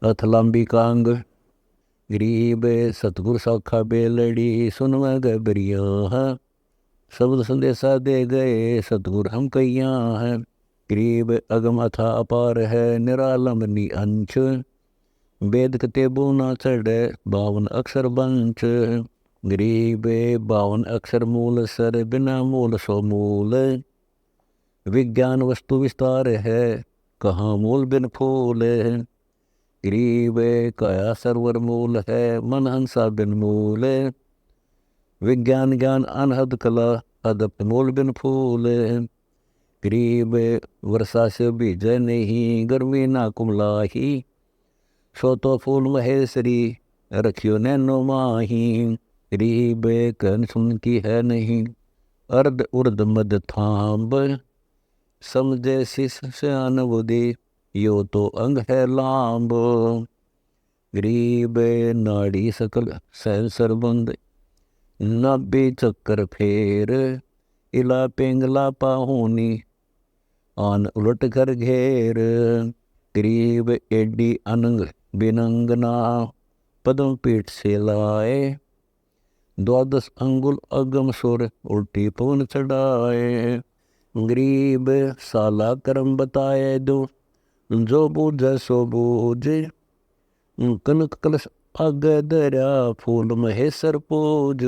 अथलांबी Kong. गरीब सतगुर साखा बेलड़ी सुनव गबरिया है। शब्द संदेशा दे गए सतगुर हम कैया है। गरीब अगम अथा अपार है निरालम नि अंश। वेद कतेबू ना चढ़े 52 अक्षर बंच। गरीब 52 अक्षर मूल सर बिना मूल सो मूल। विज्ञान वस्तु विस्तार है कहाँ मूल बिन फूल। गरीब काया सरवर मूल है मन हंसा बिन मूल। विज्ञान ज्ञान अनहद कला अदप मूल बिन फूल। गरीब वर्षा से बीजे नहीं गर्मी ना कुमलाही। सो तो फूल महेश्वरी रखियो नैनो माही। गरीब कहन सुन की है नहीं अर्ध उर्द मद थांब। समझे शिष सयान बुद्धि यो तो अंग है लांब। गरीब नाड़ी सकल सहसर बंद नाभि चक्कर फेर। इला पिंगला पाहुनी आन उलट कर घेर। गरीब एडी अनंग बिनंगना पद्म पीठ से लाए। 12 अंगुल अगम सुर उल्टी पवन चढ़ाए। गरीब साला कर्म बताए दो जो बूझ सो बूझ। कनक कलश आग दरिया फूल महेश्वर पूज।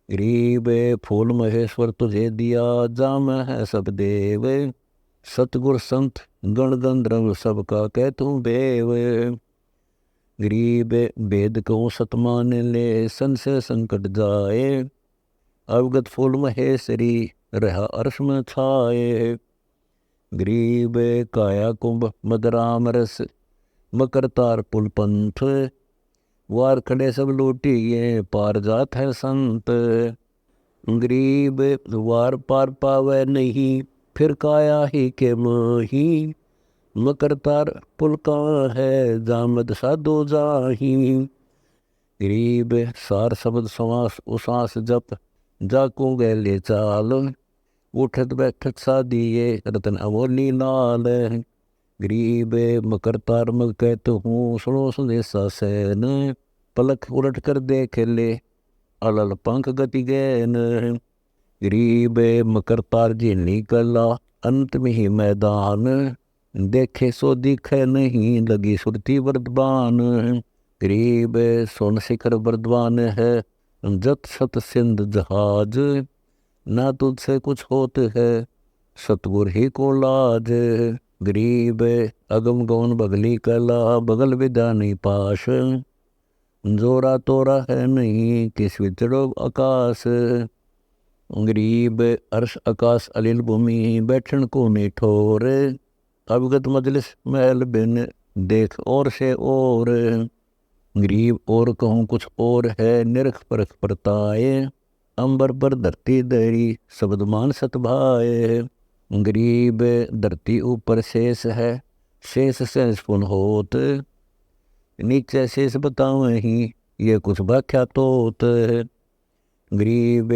गरीब फूल महेश्वर तुझे दिया जाम है सब देव। सतगुर संत गण गंधर्व सबका कह तू बेव। गरीब वेद को सतमान ले संशय संकट जाए। अवगत फूल महेश्वरी रहा अर्श में छाए। गरीब काया कुंभ मदराम रस मकर तार पुल पंथ। वार खड़े सब लूटिए पार जात है संत। गरीब वार पार पावे नहीं फिर काया ही के मोही। मकर तार पुल का है जामद साधो जाही। गरीब सार शब्द समास उसास जप जाको गैले चाल। उठत बैठत सादिए रतन अमोली लाल। गरीब मकर तार मग कहत हूँ सुनो संदेशा सैन। पलक उलट कर देख ले अलल पंख गति गैन। गरीब मकर तार झीलनी कला अंत में ही मैदान। देखे सो दिखे नहीं लगी सुरती वर्धमान। गरीब सोन शिखर वर्धमान है जत सत सिंध जहाज। ना तुझसे कुछ होत है सतगुर ही को लाज। गरीब अगम गौन बगली कला बगल विद्या नहीं पाश। जोरा तोरा है नहीं किस विचड़ो आकाश। गरीब अर्श आकाश अलिल भूमि बैठन को नहीं ठोर। अवगत मजलिस महल बिन देख और से और। गरीब और कहूँ कुछ और है निरख परख परताए। अंबर पर धरती दरी शब्द मान सतभाए। गरीब धरती ऊपर शेष है शेष शेष पुन होत। नीचे शेष बताओ ही ये कुछ व्याख्या तोत। गरीब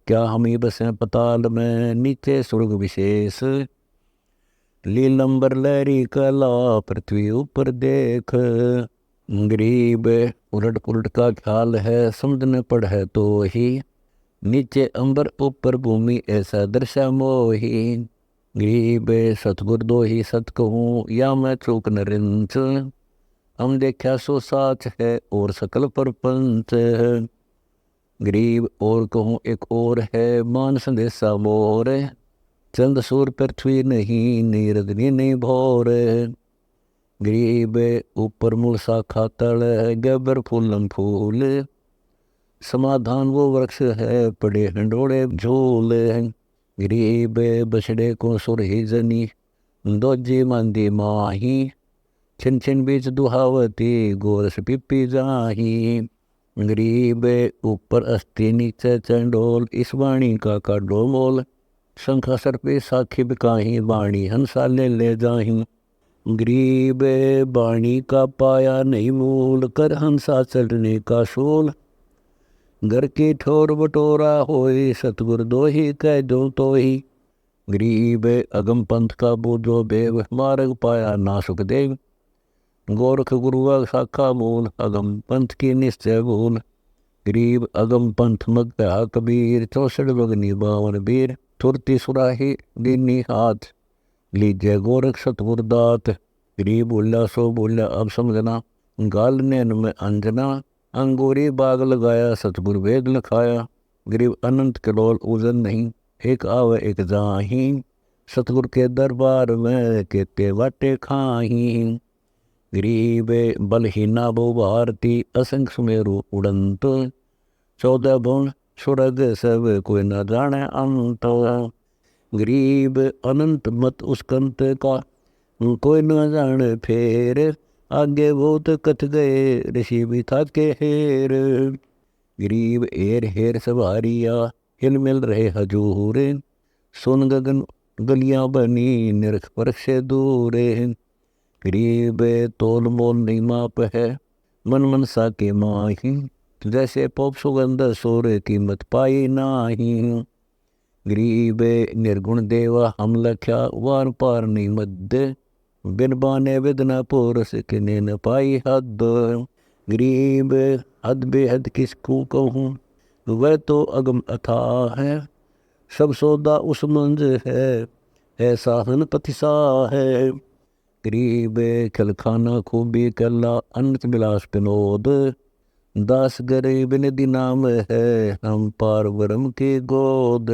क्या हम ही बसें पताल में नीचे स्वर्ग विशेष। लीलंबर लहरी कला पृथ्वी ऊपर देख। गरीब उलट पुलट का ख्याल है समझने पड़ है तो ही। नीचे अंबर ऊपर भूमि ऐसा दर्शा मोही। गरीब सतगुर दो ही सत कहूँ या मैं चूक न रिंच। हम देखा सो साच है और सकल परपंच। गरीब और कहूँ एक और है मान संदेशा मोर। चंद सूर पृथ्वी नहीं नीरदनी नहीं भोर। गरीब ऊपर मूल शाखा तल गबर फूलम फूल। समाधान वो वृक्ष है पड़े हंडोड़े झूल। गरीब बछड़े को सुर ही जनी दोजी मंदी माही। छिन छिन बीच दुहावती गोरस पिपी जाही। गरीब ऊपर अस्थि नीचे चंडोल इस वाणी का काडो मोल। शंखा सर्पे साखी बिकाही वाणी हंसा ले जाही। गरीब वाणी का पाया नहीं मूल कर हंसा चढ़ने का शोल। घर की ठोर बटोरा होए सतगुर दो ही कह दो तो ही। गरीब अगम पंथ का बूझो बेव मार्ग पाया ना सुखदेव। गोरख गुरुआ शाखा मूल, अगम पंथ की निश्चय भूल। गरीब अगम पंथ मग कहा कबीर, 64 बगनी 52 बीर। तुरती सुराही दीनी हाथ, लीजिए गोरख सतगुर दात। गरीब बोला सो बोला अब समझना, गाल नैन में अंजना। अंगूरी बाग लगाया सतगुर वेद लिखाया। गरीब अनंत कलोल उजन नहीं, एक आवे एक जाही। सतगुर के दरबार में केते वाटे खाही। गरीब बलहीना बहु भारती, असंख्य सुमेरु उड़ंत। 14 भुवन स्वर्ग सब कोई न जाने अंत। गरीब अनंत मत उसकंत का, कोई न जाने फेर। आगे बहुत कथ गए ऋषि भी था के हेर। गरीब एर हेर सवारिया, हिल मिल रहे हजूर। सुन गगन गलियां बनी, निरख परख से दूर। गरीब तोल मोल नहीं माप है, मन मन सा के माही। जैसे पोप सुगंध सोर कीमत पाई नाही। गरीब निर्गुण देवा हम लख्या, वार पार नहीं मध्य। बिन बाने विदना पोरस किने न पाई हद। गरीब हद बेहद किसको कहूँ, वह तो अगम अथाह है। सब सौदा उस मंज है साहन पतिसा है। गरीब खलखाना खूबी कला, अनंत विलास विनोद। दास गरीब निधि नाम है, हम पार ब्रह्म की गोद।